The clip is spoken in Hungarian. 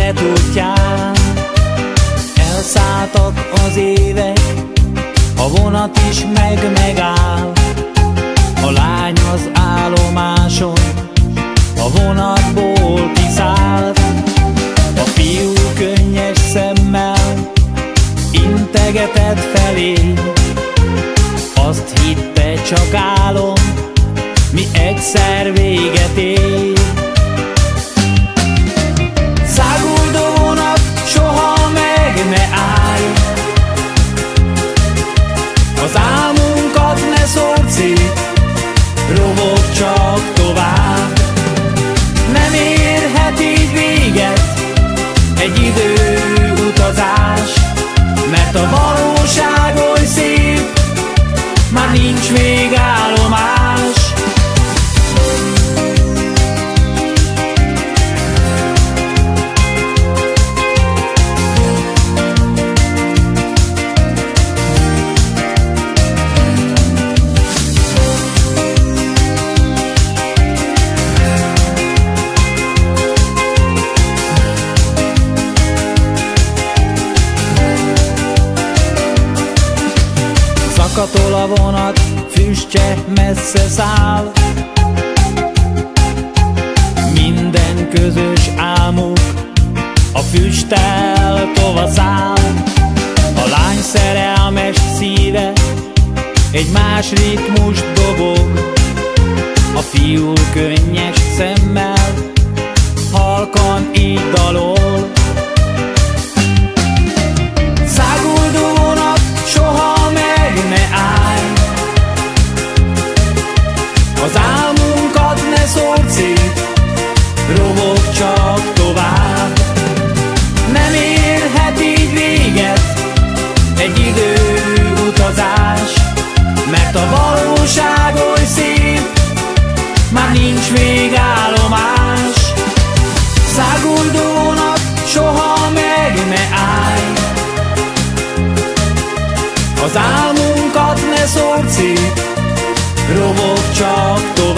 élet útján. Elszálltak az évek, a vonat is megáll. A lány az állomáson a vonatból kiszállt. A fiú könnyes szemmel integetett felé, azt hitte csak álom, mi egyszer véget ér. Száguldó vonat, soha meg ne állj, az álmunkat ne szóld szét, rovog csak tovább. Nem érhet így véget egy időutazás, mert a valóság oly szép, már nincs végállomás. Zakatol a vonat, füstje messze száll. Minden közös álmuk a füsttel tovaszáll. A lány szerelmes szíve egy más ritmust dobog. A fiú könnyes szemmel halkan így dalol. Száguldó vonat, soha meg ne állj, az álmunkat ne szóld szét, rovog csak tovább. Nem érhet így véget egy időutazás, mert a valóság oly szép, már nincs végállomás. Száguldó vonat, soha meg ne állj, az álmunkat ne szóld szét, rovog csak tovább.